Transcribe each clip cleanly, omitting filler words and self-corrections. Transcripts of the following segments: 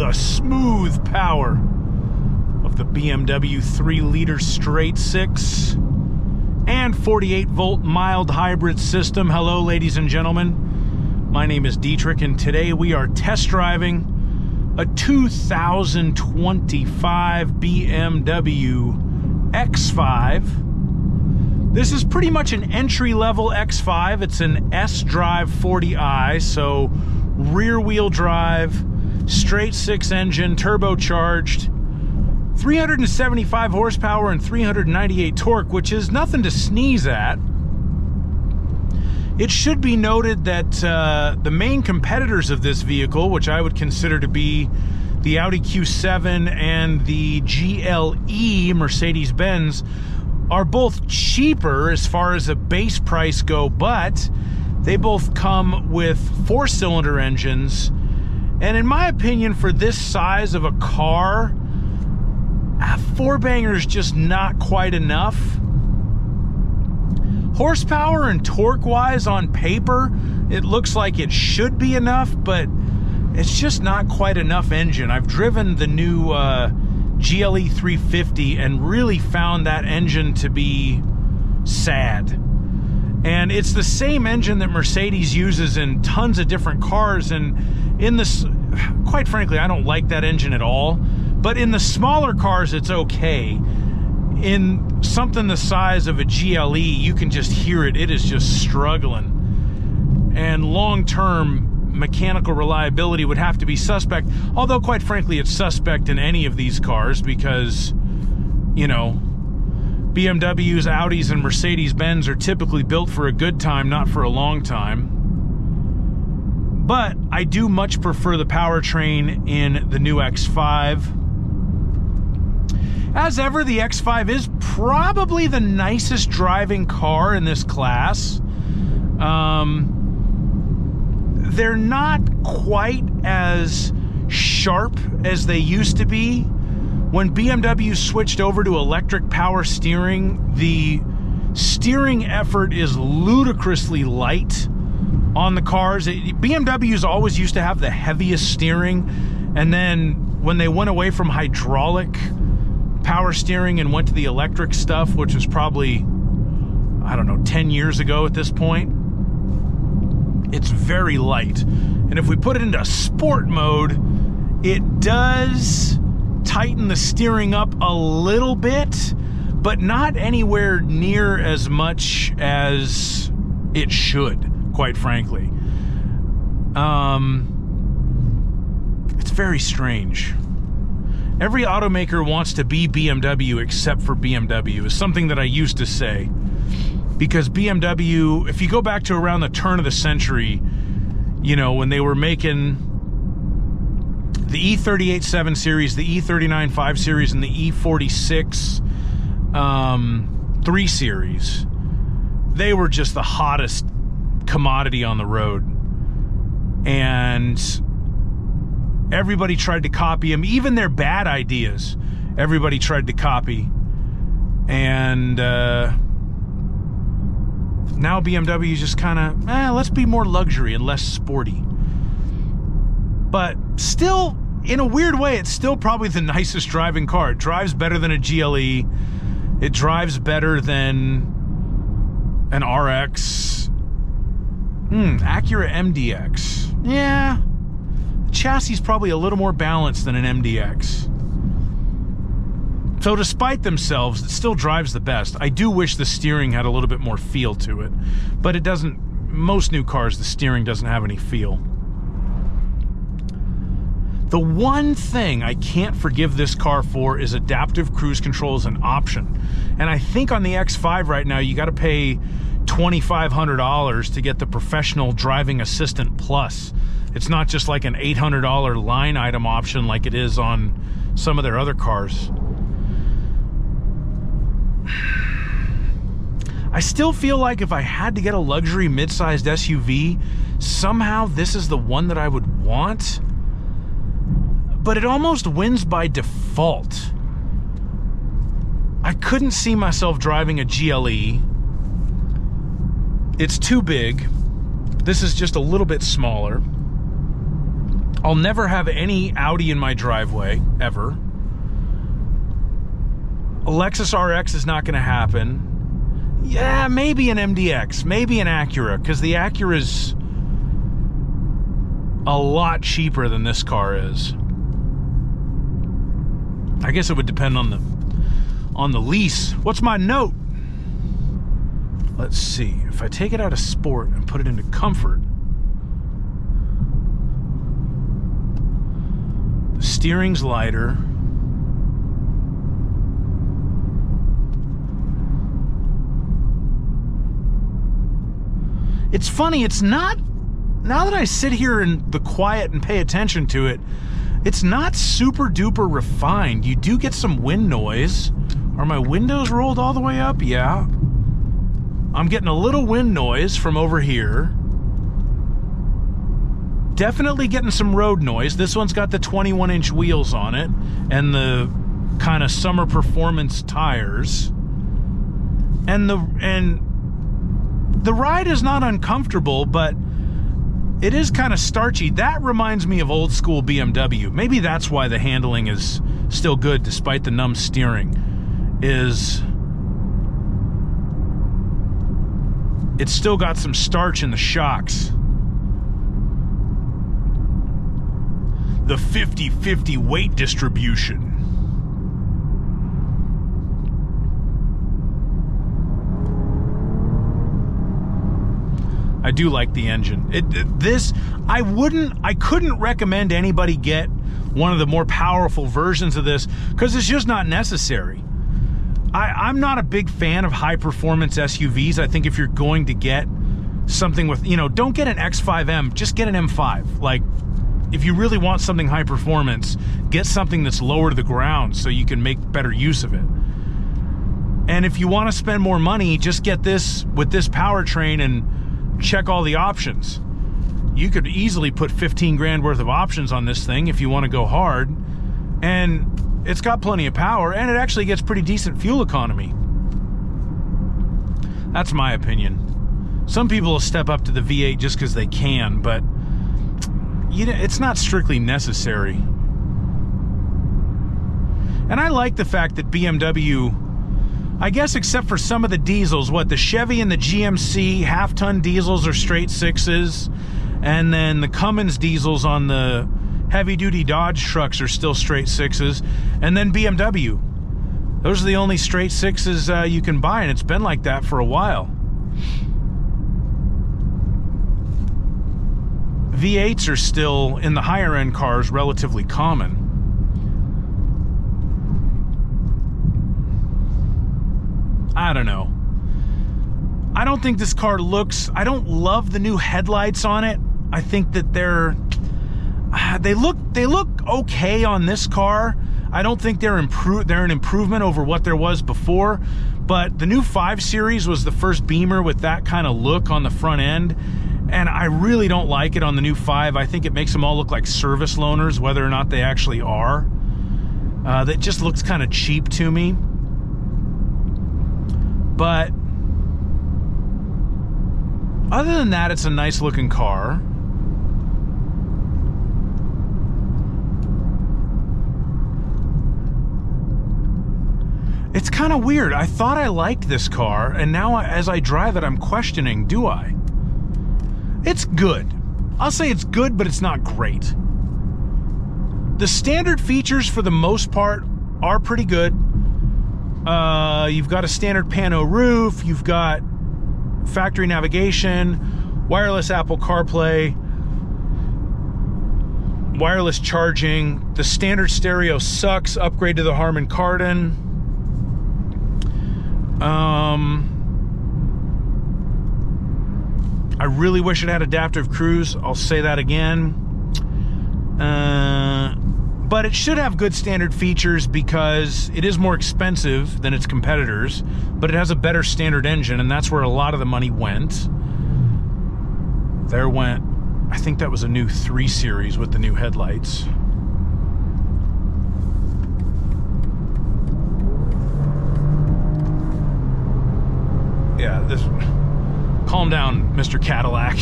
the smooth power of the BMW 3-liter straight 6 and 48-volt mild hybrid system. Hello, ladies and gentlemen. My name is Dietrich, and today we are test driving a 2025 BMW X5. This is pretty much an entry-level X5. It's an sDrive40i, so rear-wheel drive, straight 6 engine, turbocharged, 375 horsepower and 398 torque, which is nothing to sneeze at. It should be noted that the main competitors of this vehicle, which I would consider to be the Audi Q7 and the GLE Mercedes-Benz, are both cheaper as far as a base price go, but they both come with 4-cylinder engines. And in my opinion, for this size of a car, 4-banger is just not quite enough. Horsepower and torque-wise on paper, it looks like it should be enough, but it's just not quite enough engine. I've driven the new GLE 350 and really found that engine to be sad. And it's the same engine that Mercedes uses in tons of different cars, and in this, quite frankly, I don't like that engine at all. But in the smaller cars, it's okay. In something the size of a GLE, you can just hear it. It is just struggling. And long-term mechanical reliability would have to be suspect, although quite frankly it's suspect in any of these cars because, you know, BMWs, Audis, and Mercedes-Benz are typically built for a good time, not for a long time. But I do much prefer the powertrain in the new X5. As ever, the X5 is probably the nicest driving car in this class. They're not quite as sharp as they used to be. When BMW switched over to electric power steering, the steering effort is ludicrously light on the cars. BMWs always used to have the heaviest steering, and then when they went away from hydraulic power steering and went to the electric stuff, which was probably, I don't know, 10 years ago at this point, it's very light. And if we put it into sport mode, it does tighten the steering up a little bit, but not anywhere near as much as it should, quite frankly. It's very strange. Every automaker wants to be BMW except for BMW, is something that I used to say. Because BMW, if you go back to around the turn of the century, you know, when they were making the E38 7 Series, the E39 5 Series, and the E46 3 Series, they were just the hottest commodity on the road. And everybody tried to copy them. Even their bad ideas, everybody tried to copy. And now BMW is just kind of, let's be more luxury and less sporty. But still, in a weird way, it's still probably the nicest driving car. It drives better than a GLE. It drives better than an RX. Acura MDX. Yeah. The chassis is probably a little more balanced than an MDX. So despite themselves, it still drives the best. I do wish the steering had a little bit more feel to it, but it doesn't. Most new cars, the steering doesn't have any feel. The one thing I can't forgive this car for is adaptive cruise control as an option. And I think on the X5 right now, you got to pay $2,500 to get the Professional Driving Assistant Plus. It's not just like an $800 line item option like it is on some of their other cars. I still feel like if I had to get a luxury mid-sized SUV, somehow this is the one that I would want. But it almost wins by default. I couldn't see myself driving a GLE. It's too big. This is just a little bit smaller. I'll never have any Audi in my driveway, ever. A Lexus RX is not going to happen. Yeah, maybe an MDX, maybe an Acura, because the Acura's a lot cheaper than this car is. I guess it would depend on the lease. What's my note? Let's see. If I take it out of sport and put it into comfort, the steering's lighter. It's funny, it's not, now that I sit here in the quiet and pay attention to it, it's not super duper refined. You do get some wind noise. Are my windows rolled all the way up? Yeah. I'm getting a little wind noise from over here. Definitely getting some road noise. This one's got the 21-inch wheels on it and the kind of summer performance tires. And the ride is not uncomfortable, but it is kind of starchy. That reminds me of old school BMW. Maybe that's why the handling is still good despite the numb steering. It's still got some starch in the shocks. The 50-50 weight distribution. I do like the engine. I couldn't recommend anybody get one of the more powerful versions of this because it's just not necessary. I'm not a big fan of high-performance SUVs. I think if you're going to get something with, don't get an X5M, just get an M5. Like, if you really want something high performance, get something that's lower to the ground so you can make better use of it. And if you want to spend more money, just get this with this powertrain and check all the options. You could easily put 15 grand worth of options on this thing if you want to go hard. And it's got plenty of power, and it actually gets pretty decent fuel economy. That's my opinion. Some people will step up to the V8 just because they can, but it's not strictly necessary. And I like the fact that BMW, I guess except for some of the diesels, the Chevy and the GMC half-ton diesels are straight sixes, and then the Cummins diesels on the heavy-duty Dodge trucks are still straight sixes, and then BMW. Those are the only straight sixes you can buy, and it's been like that for a while. V8s are still, in the higher-end cars, relatively common. I don't know. I don't think this car looks... I don't love the new headlights on it. I think that they look okay on this car. I don't think they're an improvement over what there was before, but the new 5 Series was the first Beamer with that kind of look on the front end, and I really don't like it on the new 5. I think it makes them all look like service loaners, whether or not they actually are. That just looks kind of cheap to me. But other than that, it's a nice looking car. It's kind of weird. I thought I liked this car, and now as I drive it, I'm questioning, do I? It's good. I'll say it's good, but it's not great. The standard features, for the most part, are pretty good. You've got a standard pano roof, you've got factory navigation, wireless Apple CarPlay, wireless charging. The standard stereo sucks. Upgrade to the Harman Kardon. I really wish it had adaptive cruise. I'll say that again. But it should have good standard features because it is more expensive than its competitors, but it has a better standard engine, and that's where a lot of the money went. There went, I think that was a new 3 Series with the new headlights. Yeah, this... Calm down, Mr. Cadillac.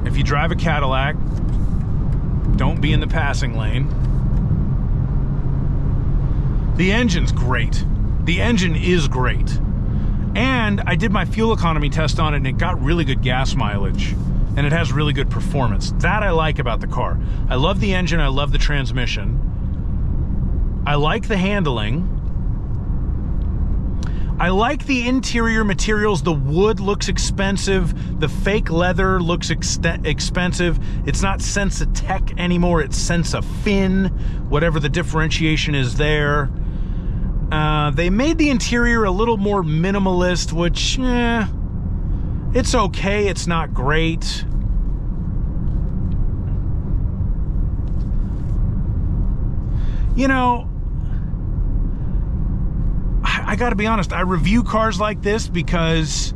If you drive a Cadillac, don't be in the passing lane. The engine's great. The engine is great. And I did my fuel economy test on it, and it got really good gas mileage. And it has really good performance. That I like about the car. I love the engine, I love the transmission. I like the handling. I like the interior materials. The wood looks expensive. The fake leather looks expensive. It's not Sensatec anymore. It's Sensafin, whatever the differentiation is there. They made the interior a little more minimalist, which, it's okay. It's not great. You know, I gotta be honest, I review cars like this because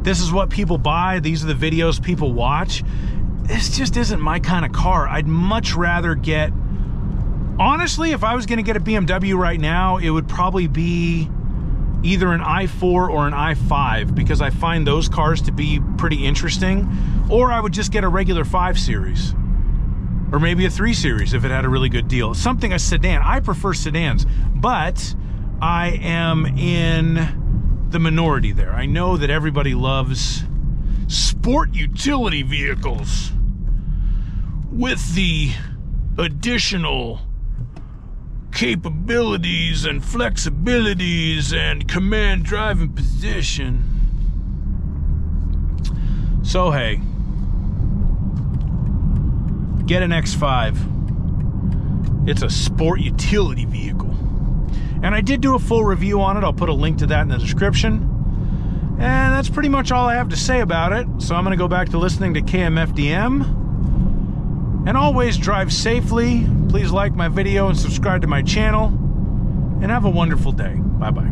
this is what people buy. These are the videos people watch. This just isn't my kind of car. I'd much rather get, honestly, if I was gonna get a BMW right now, it would probably be either an i4 or an i5, because I find those cars to be pretty interesting. Or I would just get a regular 5 Series. Or maybe a 3 Series if it had a really good deal. Something, a sedan. I prefer sedans, but I am in the minority there. I know that everybody loves sport utility vehicles with the additional capabilities and flexibilities and command driving position. So hey, get an X5. It's a sport utility vehicle. And I did do a full review on it. I'll put a link to that in the description. And that's pretty much all I have to say about it. So I'm going to go back to listening to KMFDM. And always drive safely. Please like my video and subscribe to my channel. And have a wonderful day. Bye-bye.